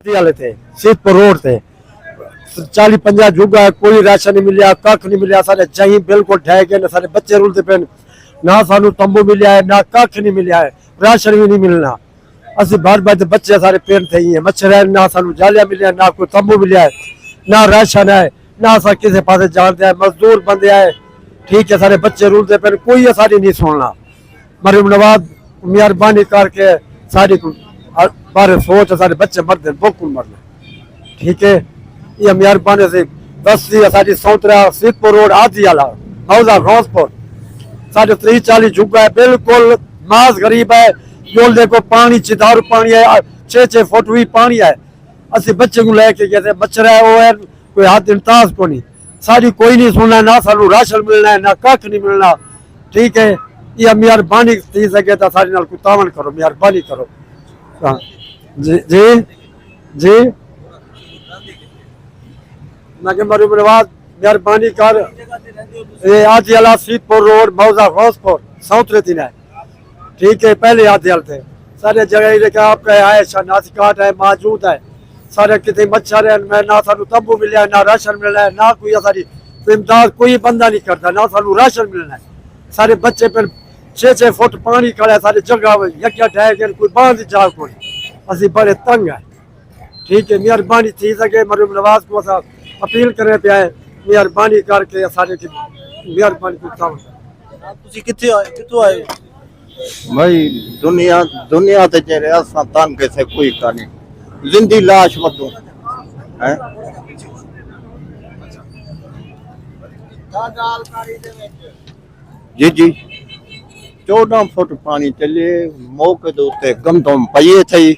वाले थे सीतपुर रोड थे 40-50 जुगा है, कोई राशन नहीं मिलिया, कख नहीं मिलिया, सारे जही बिल्कुल ढह गए, सारे बच्चे रुलते पे ना सानू तंबू मिलिया है, ना कख नहीं मिलिया है, राशन भी नहीं मिलना। असि बार बार बच्चे सारे पेड़ थे ही मच्छर है, ना सानू जालिया मिलिया, ना कोई तंबू मिलिया है, ना राशन है, ना सा किसी पास जानते हैं, मजदूर बंदे आए, ठीक है, सारे बच्चे रुलते पे, कोई सारी नहीं सुनना। मरीम नवाज मेहरबानी करके सारी बारे सोच सारे बच्चे मरते बिल्कुल मरना, ठीक है, ये मेहरबानी से बस सारी सौतरा सीतपुर रोड आदि वाला मौजा घोसपुर साढ़े 30-40 झुका है, बिल्कुल मास गरीब है। जोल देखो पानी चिदार पानी है, 6-6 फुट भी पानी है। असि बच्चे को लेके गए थे, मच्छर है वो है, कोई हाथ इंताज को नहीं, सारी कोई नहीं सुनना, ना सानू राशन मिलना है, ना कख नहीं मिलना, ठीक है। ये मेहरबानी थी सके तो सारी नाल कोई तावन करो, मेहरबानी करो। हाँ जी जी जी मैं मेहरबानी कर ये आदि वाला सीतपुर रोड मौजा घोसपुर सौतरे दिन है, ठीक है, पहले आदि वाल थे सारे जगह आपका है, शनासी कार्ड है मौजूद है, सारे कितने मच्छर है, ना सानू तंबू मिले, ना राशन मिलना है, ना कोई सारी इमदाद कोई बंदा नहीं करता, ना सानू राशन मिलना है। सारे बच्चे पर 6-6 फुट पानी खड़ा है, सारी जगह यक्या ठह गए, कोई बांध जा कोई, असि बड़े तंग है, ठीक है। मेहरबानी थी सके मरीम नवाज को अपील करे पे आए, मेहरबानी करके सारे की मेहरबानी कितों आए भाई दुनिया ते चेहरे असा तंग कैसे कोई कानी जिंदी लाश वदू है। जी जी 14 फुट पानी चले, मौके दे उत्ते गंदम पईए थई,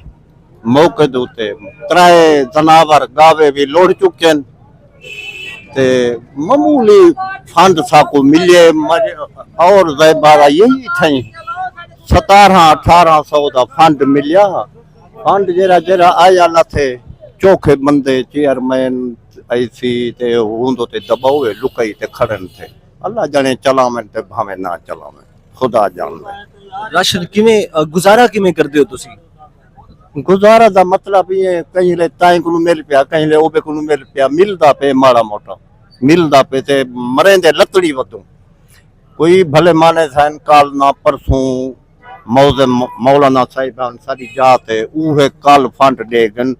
मौके दे उत्ते 3 जनावर गावे भी लोड़ चुके ते मामूली फंड साको मिले और जयबारा यही थई 1700-1800 दा फंड मिलिया। फंड जरा जरा आया न थे, चौखे बंदे चेयरमैन ऐसी ते हुंदो ते दबावे लुकई ते खड़न थे, अल्लाह जाने चलावन ते भावे ना चलावन, खुदा जानदा। राशन किवें गुजारा किवें करदे हो तुसी? गुजारा दा मतलब ये कहीं ले ताई को मिल पिया, कहीं ले ओबे को मिल पिया, मिलदा पे माड़ा मोटा मिलदा पे ते मरेंदे लकड़ी वतू कोई भले माने सन काल ना परसों मौजे मौलाना साहिबान सारी जात है उहे काल फंड देगन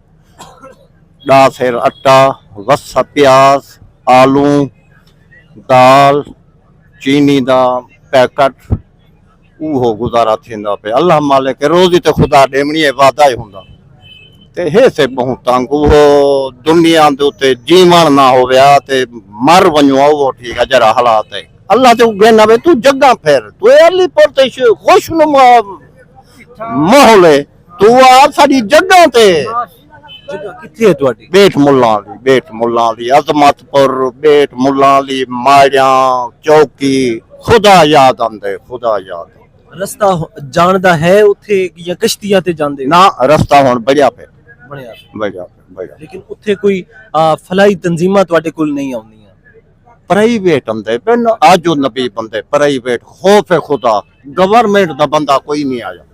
10 सेर आटा, वसा प्याज, आलू, दाल, चीनी दा पैकेट उहो गुजारा थींदा पे। अल्लाह मालिक रोजी ते खुदा डेमणी वादा ही हुंदा ते हे से बहुत तंग वो दुनिया दे उते जीवन ना होया ते मर वणो वो ठीक है जरा हालात है। अल्लाह ते कहना बे तू जगह फेर तू अली पोते खुशनुमा माहौल है, तू आ साडी जगह ते जगह किथे है ਤੁਹਾਡੀ? बेट मुल्ला दी अजमतपुर, बेट मुल्ला दी माड़िया चौकी, खुदा याद आंदे, खुदा याद। रस्ता जान दा है उथे या कश्तियां ते जांदे? ना रस्ता हुन बढ़िया पे बढ़िया, बढ़िया लेकिन उथे कोई फलाई तंजीमा ਤੁਹਾਡੇ ਕੋਲ नहीं आउंदियां? प्राइवेट बंदे पेन आजो नबी बंदे प्राइवेट खौफ है खुदा, गवर्नमेंट दा बंदा कोई नहीं आया,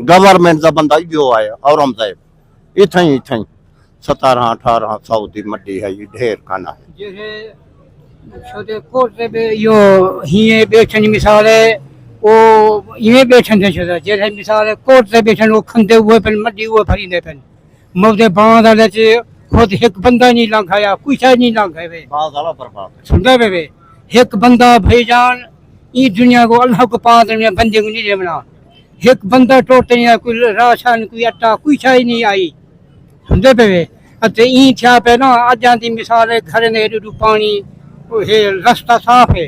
गवर्नमेंट दा बंदा यो आया औरंगजेब इथई 1700-1800 दी मड्डी है, ये ढेर खाना है। जैसे छोटे कोटे पे यो हिये बेचन मिसाल है ओ ये बेचन दे छदा, जैसे मिसाल है कोटे बेचन वो खंदे हुए पर मड्डी हुए फरीदे पर मौदे बांध वाले चे खुद एक बंदा नहीं लंघाया, कुछ नहीं लंघाए वे बाज़ाला बर्बाद सुनदा वे एक बंदा भाईजान ई दुनिया को अल्लाह को पांच में बंदे को नहीं देना, एक बंदा टोटे नहीं, कोई राशन कोई आटा कुछ नहीं आई सुनदे पे अते ई छा पे ना अजां दी मिसाल है घर ने डू पानी हे रास्ता साफ है।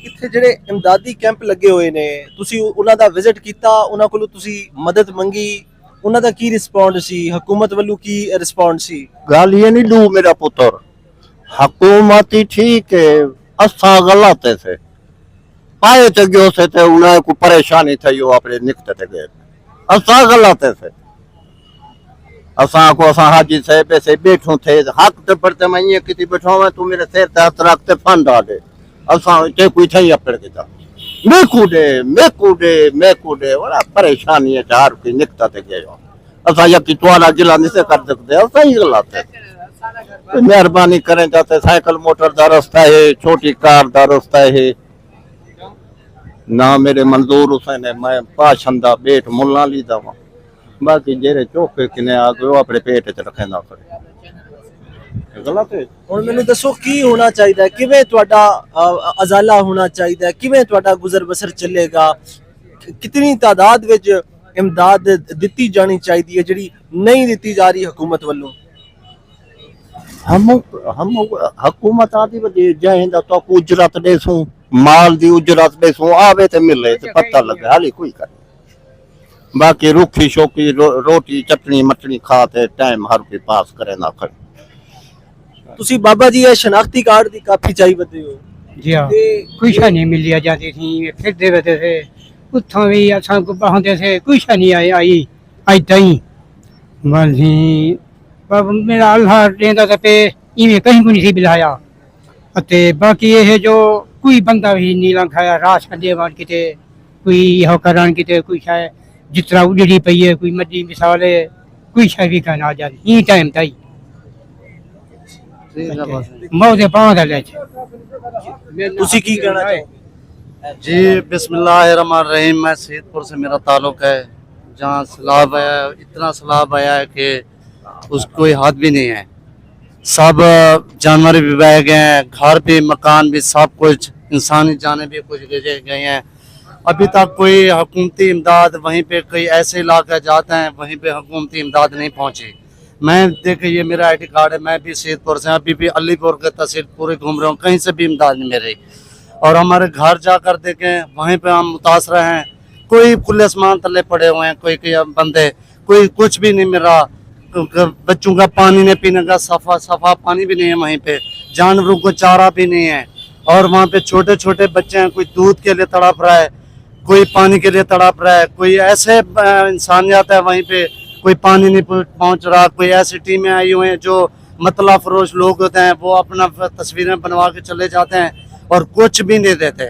ਇੱਥੇ ਜਿਹੜੇ ਇਮਦਾਦੀ ਕੈਂਪ ਲੱਗੇ ਹੋਏ ਨੇ ਤੁਸੀਂ ਉਹਨਾਂ ਦਾ ਵਿਜ਼ਿਟ ਕੀਤਾ, ਉਹਨਾਂ ਕੋਲੋਂ ਤੁਸੀਂ ਮਦਦ ਮੰਗੀ, ਉਹਨਾਂ ਦਾ ਕੀ ਰਿਸਪੌਂਡ ਸੀ, ਹਕੂਮਤ ਵੱਲੋਂ ਕੀ ਰਿਸਪੌਂਡ ਸੀ? गाल ये नहीं लू मेरा पुत्र, हुकूमती ठीक है असा गलत है से पाए ते गयो से ते उन्हें को परेशानी थी यो अपने निकते ते गए असा गलत है से असा को असा हाजी साहब से बैठो थे हक ते पड़ते मैं ये किसी बैठो मैं तू मेरे सिर ते हाथ रख ते फंड आ दे असा ते कोई थई अपड़ के जा मैं कूदे बड़ा परेशानी है चार की निकता ते गयो असा यकी तुम्हारा जिला नहीं से कर सकते, सही गलत है। तो मेहरबानी करें, जाते साइकिल मोटर का रास्ता है, छोटी कार का रास्ता है ना। मेरे मंजूर हुसैन है, मैं पाशंदा बेट मुल्ला ली दवा, बाकी जेरे चौके किने आ गए अपने पेट च रखे ना करे, गलत है। ਹੁਣ ਮੈਨੂੰ ਦੱਸੋ ਕੀ ਹੋਣਾ ਚਾਹੀਦਾ ਹੈ, ਕਿਵੇਂ ਤੁਹਾਡਾ ਅਜ਼ਾਲਾ ਹੋਣਾ ਚਾਹੀਦਾ ਹੈ, ਕਿਵੇਂ ਤੁਹਾਡਾ ਗੁਜ਼ਰ ਬਸਰ ਚੱਲੇਗਾ, ਕਿਤਨੀ ਤਾਦਾਦ ਵਿੱਚ ਇਮਦਾਦ ਦਿੱਤੀ ਜਾਣੀ ਚਾਹੀਦੀ ਹੈ ਜਿਹੜੀ ਨਹੀਂ ਦਿੱਤੀ ਜਾ ਰਹੀ ਹਕੂਮਤ ਵੱਲੋਂ? हम हुकूमत आदि वजे जहिंदा तो उजरत देसूं, माल दी उजरत देसूं, आवे ते मिले ते पता लगे, हाली कोई करे। बाकी रुखी शोकी रोटी चटनी मटनी खा ते टाइम हर कोई पास करे ना करे। ਤੁਸੀਂ ਬਾਬਾ ਜੀ ਇਹ ਸ਼ਨਾਖਤੀ ਕਾਰਡ ਦੀ ਕਾਪੀ ਚਾਹੀ ਬਤੇ ਹੋ जी हाँ, ਤੇ कुछ नहीं मिलिया जाती थी, फिरते रहते थे उतो भी असा को पहुँचते थे, कुछ नहीं आई आई तई बस पर मेरा अल्लाह देंदा तो पे इवें कहीं को नहीं बिलाया। ते बाकी ये है जो कोई बंदा भी नहीं लंघाया, राशन देवन किते कोई हो करान किते कोई शाय जितना उजड़ी पई है, कोई मद्दी मिसाल है, कोई शाय भी कहना आ जाती ये टाइम तई मौजे पाँव ले ਤੁਸੀਂ ਕੀ ਕਹਿਣਾ ਚਾਹੋ? जी बिस्मिल्लाहिर्रहमानिर्रहीम। मैं सैदपुर से मेरा ताल्लुक है, जहाँ सैलाब आया, इतना सैलाब आया है कि उसको कोई हाथ भी नहीं है। सब जानवर भी बह गए हैं, घर भी मकान भी सब कुछ, इंसानी जाने भी कुछ गए हैं। अभी तक कोई हुकूमती इमदाद, वहीं पे कोई ऐसे इलाके जाते हैं वहीं पे हुकूमती इमदाद नहीं पहुँची। मैं देखे ये मेरा ID कार्ड है, मैं भी सैदपुर से, अभी भी अलीपुर के तहसील पूरे घूम रहा हूँ, कहीं से भी इमदाद नहीं मिल रही। और हमारे घर जाकर देखें वहीं पे हम मुतासर हैं, कोई खुले आसमान तले पड़े हुए हैं, कोई बंदे, कोई कुछ भी नहीं मिल रहा। बच्चों का पानी नहीं पीने का सफा पानी भी नहीं है, वहीं पे जानवरों को चारा भी नहीं है। और वहाँ पे छोटे छोटे बच्चे हैं, कोई दूध के लिए तड़प रहा है, कोई पानी के लिए तड़प रहा है, कोई ऐसे इंसानियत है वहीं पे, कोई पानी नहीं पहुँच रहा। कोई ऐसी टीमें आई हुई हैं जो मतला फरोश लोग होते हैं, वो अपना तस्वीरें बनवा के चले जाते हैं और कुछ भी नहीं देते।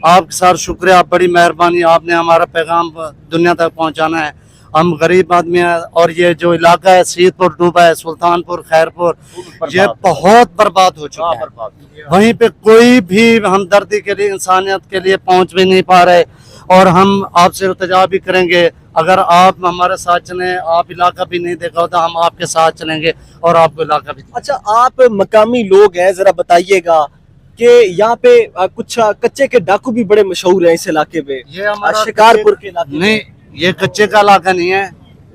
आपके साथ शुक्रिया, बड़ी मेहरबानी, आपने हमारा पैगाम दुनिया तक पहुंचाना है। हम गरीब आदमी हैं और ये जो इलाका है सैदपुर डूबा है, सुल्तानपुर खैरपुर, ये बहुत बर्बाद हो चुका है। वहीं पे कोई भी हमदर्दी के लिए, इंसानियत के लिए पहुंच भी नहीं पा रहे। और हम आपसे इल्तिजा भी करेंगे, अगर आप हमारे साथ चलें, आप इलाका भी नहीं देखा होता, हम आपके साथ चलेंगे और आपको इलाका भी। अच्छा, आप मकामी लोग हैं, जरा बताइएगा कि यहाँ पे कुछ कच्चे के डाकू भी बड़े मशहूर हैं इस इलाके पे, ये हमारा शिकारपुर के इलाके नहीं, ये कच्चे का इलाका नहीं है,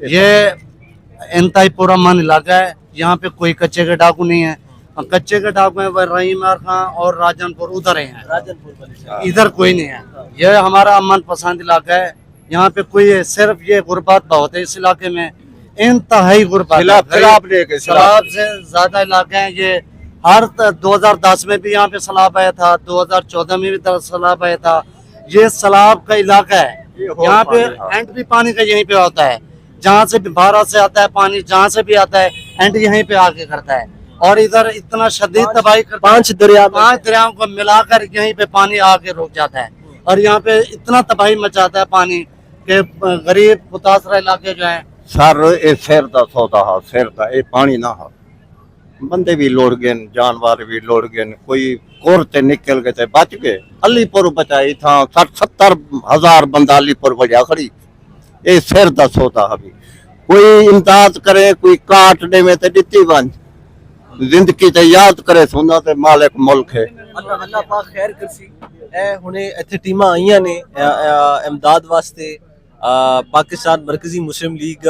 ये इंतहाई पूरा मन इलाका है। यहाँ पे कोई कच्चे के डाकू नहीं है। कच्चे के डाकू हैं वह रहीम खां और राजनपुर, उधर हैं, राजनपुर इधर कोई नहीं है। ये हमारा अमन पसंद इलाका है, यहाँ पे कोई सिर्फ ये गुर्बत बहुत है इस इलाके में, इंतहाई गुर्बत। सैलाब से ज्यादा इलाके हैं ये। हर 2010 में भी यहाँ पे सैलाब आया था, 2014 में भी सैलाब आया था। ये सैलाब का इलाका है, यहाँ पे एंड भी पानी का यहीं पे होता है, जहाँ से भी भारत से आता है पानी, जहाँ से भी आता है एंड यहीं पे आके करता है। और इधर इतना शदीद तबाही करता है, 5 दरियाओं को मिलाकर यहीं पे पानी आके रुक जाता है। और यहाँ पे इतना तबाही मचाता है पानी कि गरीब मुतासरा इलाके जो है। सर ये सिर का सौदा हा, सिर का ये पानी ना हा, बंदे भी लोड़ गए, जानवर भी लोड़ गए, कोई कोर ते निकल गए थे बच गए। अलीपुर बचाई था, 60-70 हजार बंदा अलीपुर बजा खड़ी। ये सिर का सौदा हा, भी कोई इमदाद करे, कोई काट दे में ते दित्ती बन, जिंदगी ते याद करे सुना ते मालिक मुल्क है। अल्लाह पाक खैर करसी। ਇਹ ਹੁਣੇ ਇੱਥੇ ਟੀਮਾਂ ਆਈਆਂ ਨੇ ਇਮਦਾਦ ਵਾਸਤੇ, ਪਾਕਿਸਤਾਨ ਮਰਕਜ਼ੀ ਮੁਸਲਿਮ ਲੀਗ,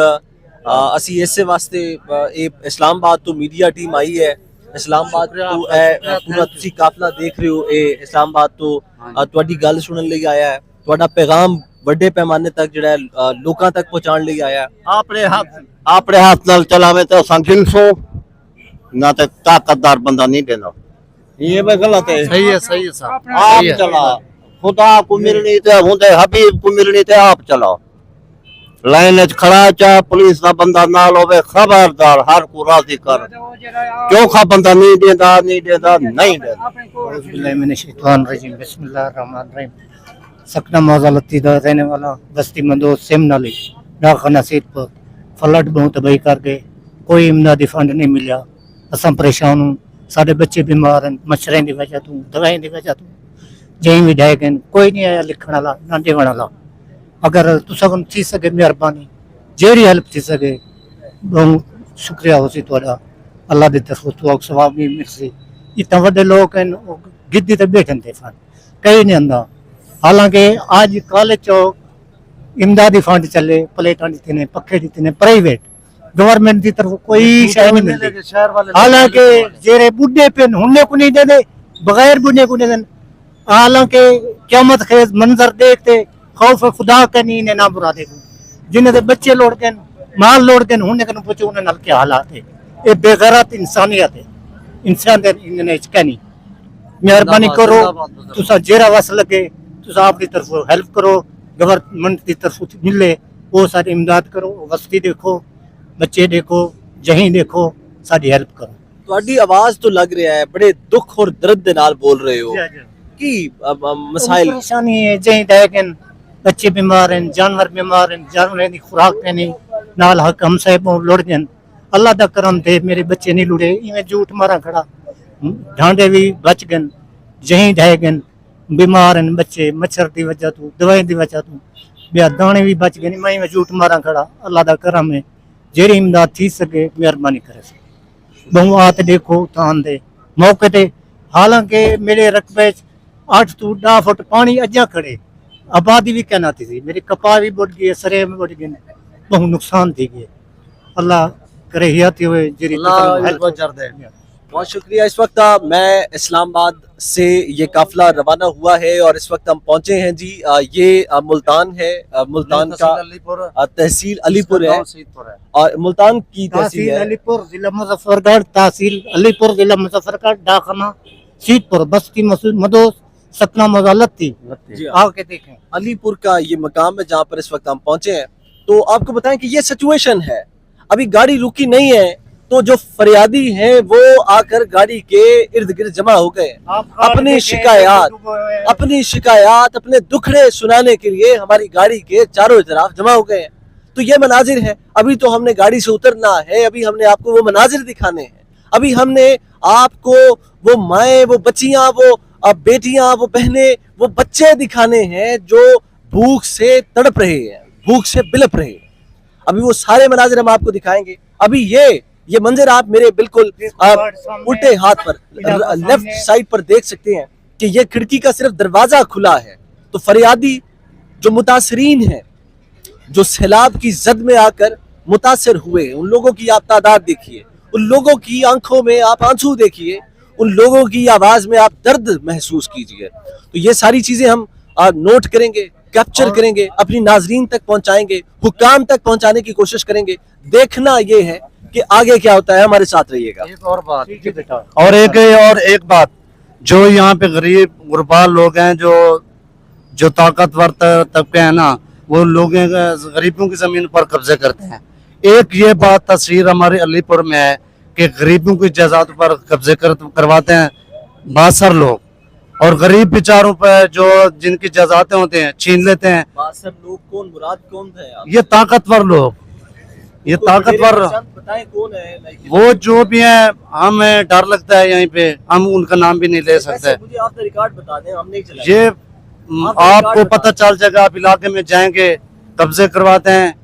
ਅਸੀਂ ਇਸੇ ਵਾਸਤੇ ਇਹ ਇਸਲਾਮਾਬਾਦ ਤੋਂ ਮੀਡੀਆ ਟੀਮ ਆਈ ਹੈ। ਇਸਲਾਮਾਬਾਦ ਤੋਂ ਇਹ ਪੂਰਾ ਤੁਸੀਂ ਕਾਫਲਾ ਦੇਖ ਰਹੇ ਹੋ, ਇਹ ਇਸਲਾਮਾਬਾਦ ਤੋਂ ਤੁਹਾਡੀ ਗੱਲ ਸੁਣਨ ਲਈ ਆਇਆ ਹੈ, ਤੁਹਾਡਾ ਪੈਗਾਮ ਵੱਡੇ ਪੈਮਾਨੇ ਤੱਕ ਜਿਹੜਾ ਲੋਕਾਂ ਤੱਕ ਪਹੁੰਚਾਉਣ ਲਈ ਆਇਆ ਹੈ। अपने हाथ नाल चलावे तो असां 300 ना ते ताकतदार बंदा नहीं देना, ये भी गलत है। सही है साहब, आप चला, खुदा को मिलनी थे होंदे, हबीब को मिलनी थे, आप चला लाइन च खड़ा, चाहे पुलिस का बंदा नाल होवे, खबरदार हर को राजी कर। चौखा बंदा नहीं देता, नहीं देता, नहीं देता। बिस्मिल्लाहिर्रहमानिर्रहीम। सकना मौजा लतीदा रहने वाला बस्ती मंदोज सेमनाली डाखाना सैदपुर फ्लड बहुत तबाही कर गए, कोई इमदादी फंड नहीं मिला, असां परेशान हूँ, साढ़े बच्चे बीमार हैं मच्छरें की वजह तो, दवाइयों की वजह तो, जहीं भी ढह गए, कोई नहीं आया लिखण वाला ना देवण वाला। अगर तुसां कोल थी सके मेहरबानी जेड़ी हेल्प थी सके बहुत शुक्रिया हो सी तुहाडा, अल्लाह दी तरफों तो सवाब भी मिलसी। इतना वड्डे लोग हैं गिद्दी ते बैठन थे फंड कहीं नहीं आंदा, हालांकि आज कॉलेज चौक इमदादी फंड चले, प्लेटां दित्ते ने, पक्खे दित्ते ने, प्राइवेट गवर्नमेंट की तरफ कोई शय नहीं मिलती। हालांकि जेरे बुढ़े पेन हुन्ने को नहीं देते, बगैर बुढ़े को नहीं देते। हालांकि क़यामत खेज मंजर देखते खौफ खुदा का नहीं ने ना बुरा देखो, जिन्हें बच्चे लोड़ के माल लोड़ के हुन्ने कन पूछो उन्हें नल के हालात है, ये बेगैरत इंसानियत है, इंसान इन्हें कहनी। मेहरबानी करो तुसा जेरा वस लगे तुसा आपकी तरफ हेल्प करो, गवर्नमेंट की तरफ मिले वो सारी इमदाद करो, वस्ती देखो, बच्चे देखो, जहीं देखो, सारी हेल्प करो। ਤੁਹਾਡੀ ਆਵਾਜ਼ ਤੋਂ ਲੱਗ ਰਿਹਾ ਹੈ ਬੜੇ ਦੁੱਖ ਔਰ ਦਰਦ ਦੇ ਨਾਲ ਬੋਲ ਰਹੇ ਹੋ ਕਿ ਮਸਾਇਲ परेशानी है, जहीं देखें बच्चे बीमार हैं, जानवर बीमार हैं, जानवरों की खुराक नहीं, नाल हक हम साहब लुड़ गए। अल्लाह का करम थे मेरे बच्चे नहीं लुड़े, इवें झूठ मारा खड़ा, ढांडे भी बच गए, जहीं ढह गए, बीमार हैं बच्चे मच्छर की वजह तो, दवाई की वजह तो, ब्याह दाने भी बच गए, मैं झूठ मारा खड़ा। अल्लाह का करम है, जेरी इमदाद थी सके मेहरबानी करे बहु आत देखो थान दे मौके ते। हालांकि मेरे रकबे 8 to 10 फुट पानी अजा खड़े, आबादी भी कहना थी, मेरी कपा भी बुढ़ गई, सरे में बुढ़ गए, बहुत नुकसान थी गए। अल्लाह करे हियाती हुए जेरी बहुत शुक्रिया। इस वक्त मैं इस्लामाबाद से ये काफिला रवाना हुआ है और इस वक्त हम पहुंचे हैं जी, ये मुल्तान है, मुल्तान का तहसील अलीपुर है और मुल्तान की तहसील है अलीपुर जिला मुजफ्फरगढ़, तहसील अलीपुर जिला मुजफ्फरगढ़, डाकना सीतपुर, बस्ती मदोस, सतना मजालती। जी आके देखें अलीपुर का ये मकाम है जहाँ पर इस वक्त हम पहुंचे हैं। तो आपको बताएं कि ये सिचुएशन है, अभी गाड़ी रुकी नहीं है तो जो फरियादी हैं वो आकर गाड़ी के इर्द गिर्द जमा हो गए, अपनी शिकायत अपने दुखड़े सुनाने के लिए हमारी गाड़ी के चारों तरफ जमा हो गए हैं। तो ये मनाजिर है, अभी तो हमने गाड़ी से उतरना है, अभी हमने आपको वो मनाजिर दिखाने हैं, अभी हमने आपको वो माएँ, वो बच्चियां, वो बेटियां, वो बहनें, वो बच्चे दिखाने हैं जो भूख से तड़प रहे हैं, भूख से बिलप रहे हैं। अभी वो सारे मनाजिर हम आपको दिखाएंगे। अभी ये मंजर आप मेरे बिल्कुल उल्टे हाथ पर लेफ्ट साइड पर देख सकते हैं कि ये खिड़की का सिर्फ दरवाजा खुला है। तो फरियादी जो मुतासरीन हैं, जो सैलाब की जद में आकर मुतासर हुए, उन लोगों की आप तादाद देखिए, उन लोगों की आंखों में आप आंसू देखिए, उन लोगों की आवाज में आप दर्द महसूस कीजिए। तो ये सारी चीजें हम नोट करेंगे, कैप्चर करेंगे, अपनी नाजरीन तक पहुंचाएंगे, हुक्काम तक पहुंचाने की कोशिश करेंगे। देखना ये है कि आगे क्या होता है, हमारे साथ रहिएगा। एक और बात और एक बात, जो यहाँ पे गरीब गुरबाल लोग हैं, जो ताकतवर तबके हैं ना, वो लोग गरीबों की जमीन पर कब्जे करते हैं। एक ये बात तस्वीर हमारे अलीपुर में है कि गरीबों की जायदाद पर कब्जे करवाते हैं बासर लोग, और गरीब बेचारों पर जो जिनकी जायदादें होते हैं छीन लेते हैं। बासर लोग कौन, मुराद कौन थे आप? ये ताकतवर लोग, ये ताकतवर बताएं कौन है? वो जो भी है, हमें डर लगता है यहीं पे, हम उनका नाम भी नहीं ले सकते। मुझे आप रिकॉर्ड बता दें, हम नहीं चलाएंगे। ये आपको पता चल जाएगा, आप इलाके में जाएंगे, कब्जे करवाते हैं,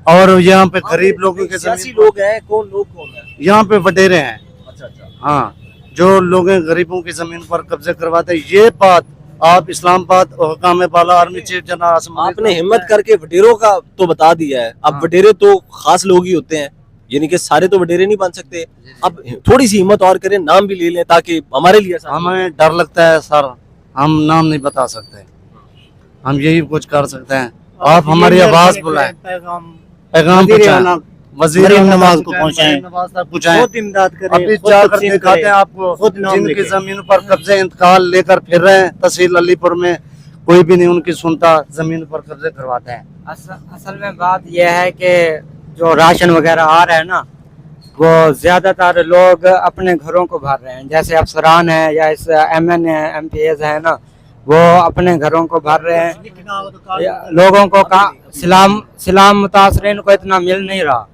और यहाँ पे गरीब लोगों के सियासी लोग हैं, कौन है? यहाँ पे वडेरे हैं। अच्छा। हाँ, जो लोग गरीबों की जमीन पर कब्जे करवाते हैं। ये बात आप इस्लामाबाद हुकाम बाला आर्मी चीफ जनाब आपने हिम्मत करके वडेरों का तो बता दिया है। अब वडेरे तो खास लोग ही होते हैं, यानी कि सारे तो वडेरे नहीं बन सकते। अब थोड़ी सी हिम्मत और करें, नाम भी ले लें ताकि हमारे लिए हमें डर लगता है सर, हम नाम नहीं बता सकते, हम यही कुछ कर सकते हैं। आप हमारी आवाज बुलाएं, पैगाम पहुंचाएं, वजीर नमाज को पहुंचाएं, अभी जाकर दिखाते हैं आपको, जिनकी जमीन पर कब्जे इंतकाल लेकर फिर रहे हैं तहसील अलीपुर में, कोई भी नहीं उनकी सुनता, जमीन पर कब्जे करवाते हैं। असल में बात यह है कि जो राशन वगैरह आ रहा है ना, वो ज्यादातर लोग अपने घरों को भर रहे हैं, जैसे अफसरान है या इस MN MPs है ना, वो अपने घरों को भर रहे हैं। लोगों को सलाम मुतासरीन को इतना मिल नहीं रहा,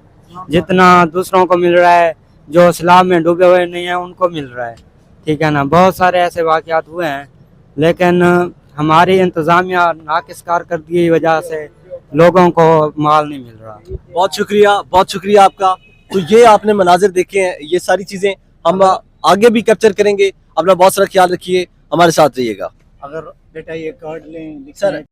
जितना दूसरों को मिल रहा है, जो सैलाब में डूबे हुए नहीं है उनको मिल रहा है, ठीक है ना। बहुत सारे ऐसे वाक़यात हुए हैं, लेकिन हमारी इंतज़ामिया नाकिस कारकर्दगी की वजह से लोगों को माल नहीं मिल रहा। बहुत शुक्रिया आपका। तो ये आपने मनाजिर देखे हैं, ये सारी चीज़ें हम आगे भी कैप्चर करेंगे। अपना बहुत सारा ख्याल रखिए, हमारे साथ रहिएगा। अगर बेटा ये कार्ड लें सर